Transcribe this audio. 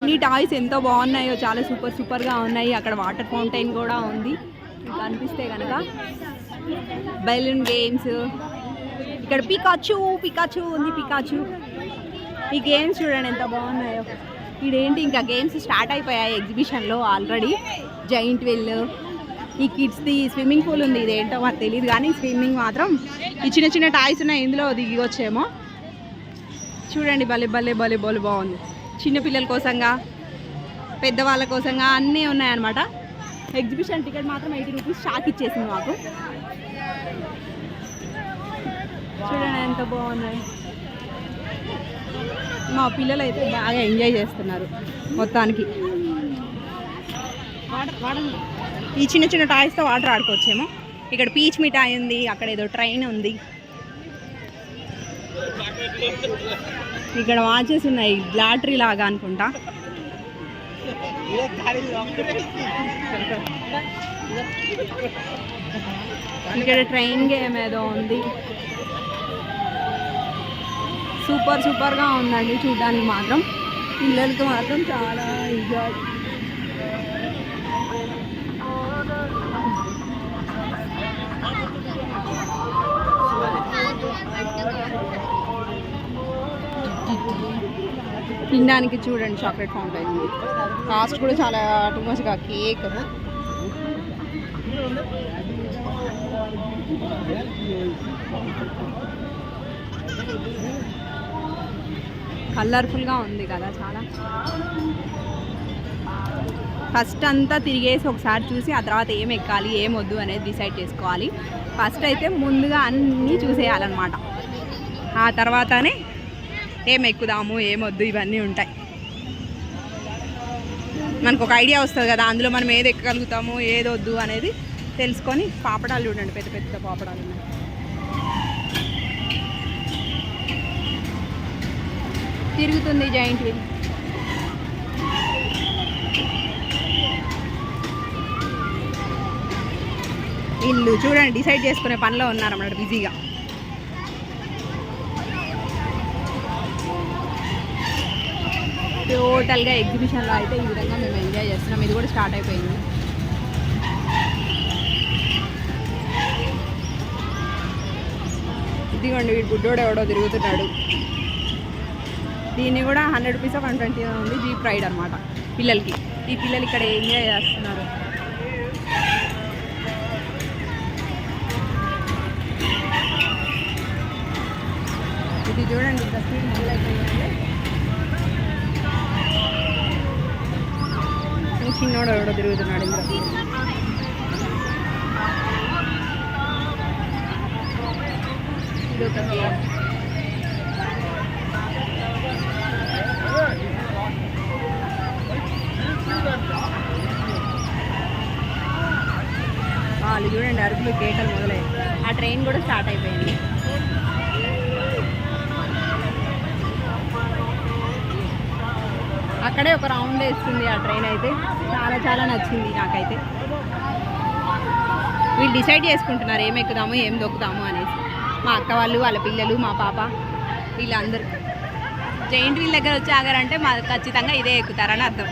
అన్ని టాయ్స్ ఎంతో బాగున్నాయో, చాలా సూపర్గా ఉన్నాయి. అక్కడ వాటర్ ఫౌంటైన్ కూడా ఉంది. మీకు అనిపిస్తే కనుక బెలూన్ గేమ్స్, ఇక్కడ పికాచు ఉంది. పికాచు ఈ గేమ్స్ చూడండి ఎంత బాగున్నాయో. ఇదేంటి ఇంకా గేమ్స్ స్టార్ట్ అయిపోయాయి ఎగ్జిబిషన్లో ఆల్రెడీ. జైంట్ వీల్, ఈ కిడ్స్ది స్విమ్మింగ్ పూల్ ఉంది. ఇదేంటో మాకు తెలియదు కానీ స్విమ్మింగ్ మాత్రం ఈ చిన్న టాయ్స్ ఉన్నాయి, ఇందులో దిగొచ్చేమో. చూడండి భలే బాగుంది. చిన్నపిల్లల కోసంగా, పెద్దవాళ్ళ కోసంగా అన్నీ ఉన్నాయన్నమాట. ఎగ్జిబిషన్ టికెట్ మాత్రం 80 రూపీస్ షాక్ ఇచ్చేసింది మాకు. చూడండి ఎంత బాగున్నాయి. మా పిల్లలు అయితే బాగా ఎంజాయ్ చేస్తున్నారు మొత్తానికి. ఈ చిన్న టాయ్స్తో వాటర్ ఆడుకోవచ్చేమో. ఇక్కడ పీచ్ మిఠాయి ఉంది, అక్కడ ఏదో ట్రైన్ ఉంది, ఇక్కడ వాచెస్ ఉన్నాయి, లాటరీ లాగా అనుకుంటా. ఇక్కడ ట్రైన్ గేమ్ ఏదో ఉంది. సూపర్గా ఉందండి చూడడానికి మాత్రం. పిల్లలకి మాత్రం చాలా ఎంజాయ్. తినడానికి చూడండి చాక్లెట్ ఫౌంటైన్ ఉంది. కాస్ట్ కూడా చాలా టూ మచ్గా. కేక్ కలర్ఫుల్గా ఉంది కదా చాలా. ఫస్ట్ అంతా తిరిగేసి ఒకసారి చూసి ఆ తర్వాత ఏం ఎక్కాలి ఏం వద్దు అనేది డిసైడ్ చేసుకోవాలి. ఫస్ట్ అయితే ముందుగా అన్నీ చూసేయాలన్నమాట. ఆ తర్వాతనే ఏం ఎక్కుదాము ఏమొద్దు ఇవన్నీ ఉంటాయి. మనకు ఒక ఐడియా వస్తుంది కదా, అందులో మనం ఏది ఎక్కగలుగుతాము ఏది వద్దు అనేది తెలుసుకొని. పాపడాలు చూడండి, పెద్ద పాపడాలు ఉన్నాయి. తిరుగుతుంది జాయింట్ వీల్. వీళ్ళు చూడండి డిసైడ్ చేసుకునే పనిలో ఉన్నారన్నమాట బిజీగా. టోటల్గా ఎగ్జిబిషన్లో అయితే ఈ విధంగా మేము ఎంజాయ్ చేస్తున్నాం. ఇది కూడా స్టార్ట్ అయిపోయింది. ఇదిగోండి వీడు గుడ్డోడు ఎవడో తిరుగుతున్నాడు. దీన్ని కూడా 100 రూపీస్ 120 ఉంది. జీప్ రైడ్ అనమాట పిల్లలకి. ఈ పిల్లలు ఇక్కడ ఎంజాయ్ చేస్తున్నారు. ఇది చూడండి ఇంత స్పీడ్ మొదలైపోయిందంటే. చిన్నోడు ఎవడో తిరుగుతున్నాడు ఇందులో. ఇది ఒక గేమ్. వాళ్ళు చూడండి అరుపులు కేకలు మొదలయ్యాయి. ఆ ట్రైన్ కూడా స్టార్ట్ అయిపోయింది. అక్కడే ఒక రౌండ్ వేస్తుంది ఆ ట్రైన్ అయితే. చాలా నచ్చింది నాకైతే. వీళ్ళు డిసైడ్ చేసుకుంటున్నారు ఏం ఎక్కుదాము ఏం దొక్కుతాము అనేసి. మా అక్క వాళ్ళు, వాళ్ళ పిల్లలు, మా పాప, వీళ్ళందరూ జైంట్ వీల్ దగ్గర వచ్చి ఆగారంటే ఖచ్చితంగా ఇదే ఎక్కుతారని అర్థం.